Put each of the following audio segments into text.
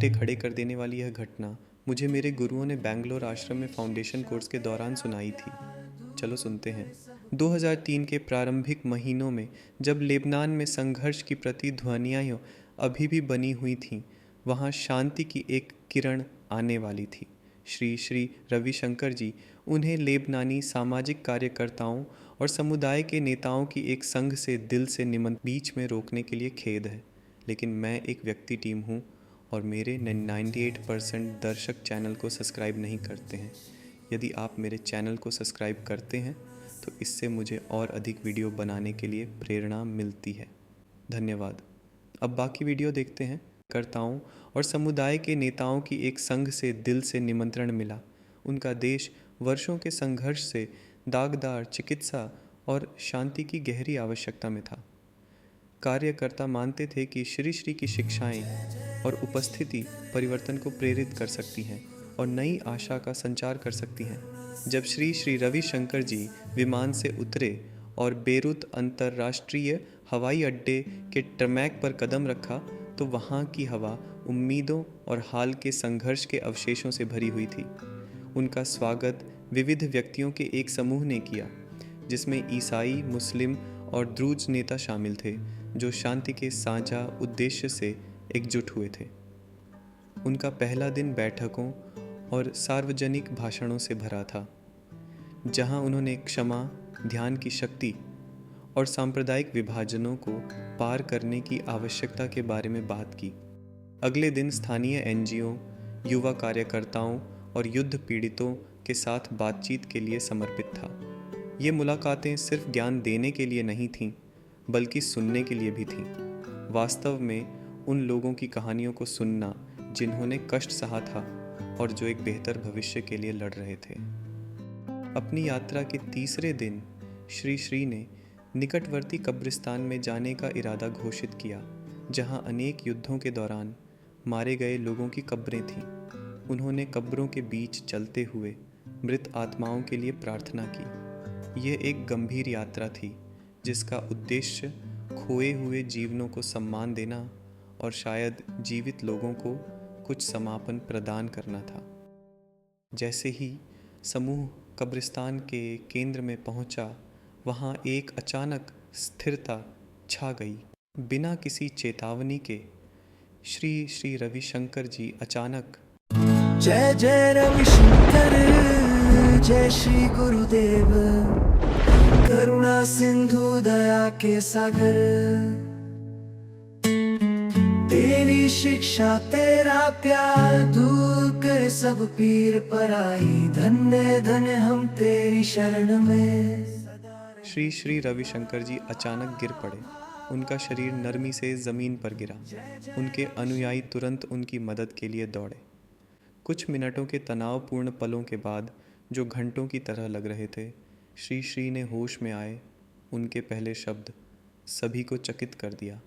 रोंगटे खड़े कर देने वाली यह घटना मुझे मेरे गुरुओं ने बेंगलोर आश्रम में फाउंडेशन कोर्स के दौरान सुनाई थी। चलो सुनते हैं। 2003 के प्रारंभिक महीनों में जब लेबनान में संघर्ष की प्रतिध्वनियाँ अभी भी बनी हुई थीं, वहाँ शांति की एक किरण आने वाली थी। श्री श्री रविशंकर जी, उन्हें लेबनानी सामाजिक कार्यकर्ताओं और समुदाय के नेताओं की एक संघ से दिल से निमंत्रण बीच में रोकने के लिए खेद है, लेकिन मैं एक व्यक्ति टीम हूँ और मेरे 98% दर्शक चैनल को सब्सक्राइब नहीं करते हैं। यदि आप मेरे चैनल को सब्सक्राइब करते हैं तो इससे मुझे और अधिक वीडियो बनाने के लिए प्रेरणा मिलती है। धन्यवाद। अब बाकी वीडियो देखते हैं। कर्ताओं और समुदाय के नेताओं की एक संघ से दिल से निमंत्रण मिला। उनका देश वर्षों के संघर्ष से दागदार चिकित्सा और शांति की गहरी आवश्यकता में था। कार्यकर्ता मानते थे कि श्री श्री की शिक्षाएं और उपस्थिति परिवर्तन को प्रेरित कर सकती हैं और नई आशा का संचार कर सकती हैं। जब श्री श्री रविशंकर जी विमान से उतरे और बेरूत अंतर्राष्ट्रीय हवाई अड्डे के टरमैक पर कदम रखा तो वहाँ की हवा उम्मीदों और हाल के संघर्ष के अवशेषों से भरी हुई थी। उनका स्वागत विविध व्यक्तियों के एक समूह ने किया, जिसमें ईसाई, मुस्लिम और द्रूज नेता शामिल थे, जो शांति के साझा उद्देश्य से एकजुट हुए थे। उनका पहला दिन बैठकों और सार्वजनिक भाषणों से भरा था, जहां उन्होंने क्षमा, ध्यान की शक्ति और सांप्रदायिक विभाजनों को पार करने की आवश्यकता के बारे में बात की। अगले दिन स्थानीय एनजीओ, युवा कार्यकर्ताओं और युद्ध पीड़ितों के साथ बातचीत के लिए समर्पित था। ये मुलाकातें सिर्फ ज्ञान देने के लिए नहीं थीं, बल्कि सुनने के लिए भी थीं। वास्तव में उन लोगों की कहानियों को सुनना जिन्होंने कष्ट सहा था और जो एक बेहतर भविष्य के लिए लड़ रहे थे। अपनी यात्रा के तीसरे दिन श्री श्री ने निकटवर्ती कब्रिस्तान में जाने का इरादा घोषित किया, जहां अनेक युद्धों के दौरान मारे गए लोगों की कब्रें थीं। उन्होंने कब्रों के बीच चलते हुए मृत आत्माओं के लिए प्रार्थना की। यह एक गंभीर यात्रा थी, जिसका उद्देश्य खोए हुए जीवनों को सम्मान देना और शायद जीवित लोगों को कुछ समापन प्रदान करना था। जैसे ही समूह कब्रिस्तान के केंद्र में पहुंचा, वहां एक अचानक स्थिरता छा गई। बिना किसी चेतावनी के श्री श्री रविशंकर जी अचानक जय जय रविशंकर, जय श्री गुरुदेव, करुणा सिंधु दया के सागर, तेरी शिक्षा तेरा प्यार दूर कर सब पीर पराई, धन्य धन्य हम तेरी शरण में। श्री श्री रविशंकर जी अचानक गिर पड़े। उनका शरीर नरमी से ज़मीन पर गिरा। उनके अनुयायी तुरंत उनकी मदद के लिए दौड़े। कुछ मिनटों के तनावपूर्ण पलों के बाद, जो घंटों की तरह लग रहे थे, श्री श्री ने होश में आए। उनके पहले शब्द सभी को चकित कर दिया।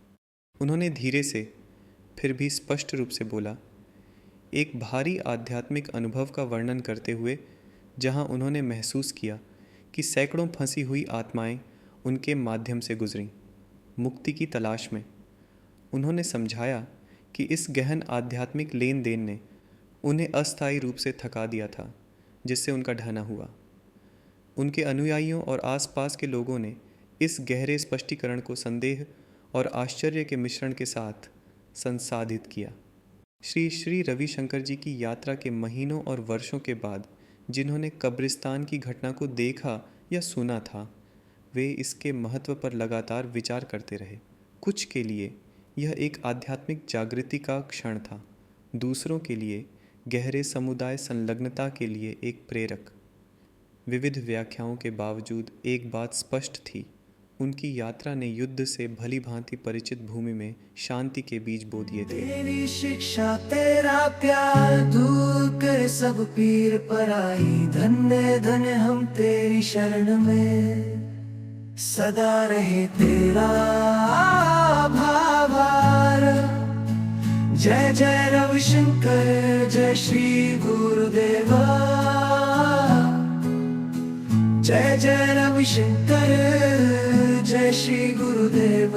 उन्होंने धीरे से फिर भी स्पष्ट रूप से बोला, एक भारी आध्यात्मिक अनुभव का वर्णन करते हुए, जहां उन्होंने महसूस किया कि सैकड़ों फंसी हुई आत्माएं उनके माध्यम से गुजरीं, मुक्ति की तलाश में। उन्होंने समझाया कि इस गहन आध्यात्मिक लेन देन ने उन्हें अस्थायी रूप से थका दिया था, जिससे उनका ढहना हुआ। उनके अनुयायियों और आसपास के लोगों ने इस गहरे स्पष्टीकरण को संदेह और आश्चर्य के मिश्रण के साथ संसाधित किया। श्री श्री रविशंकर जी की यात्रा के महीनों और वर्षों के बाद, जिन्होंने कब्रिस्तान की घटना को देखा या सुना था, वे इसके महत्व पर लगातार विचार करते रहे। कुछ के लिए यह एक आध्यात्मिक जागृति का क्षण था, दूसरों के लिए गहरे समुदाय संलग्नता के लिए एक प्रेरक। विविध व्याख्याओं के बावजूद एक बात स्पष्ट थी, उनकी यात्रा ने युद्ध से भली भांति परिचित भूमि में शांति के बीज बो दिए थे। तेरी शिक्षा तेरा प्यार दूर कर सब पीर पराई, धन्य धन्य हम तेरी शरण में। सदा रहे तेरा भावार, जय जय रविशंकर, जय श्री गुरुदेवा, जय जय रविशंकर, जय श्री गुरुदेव।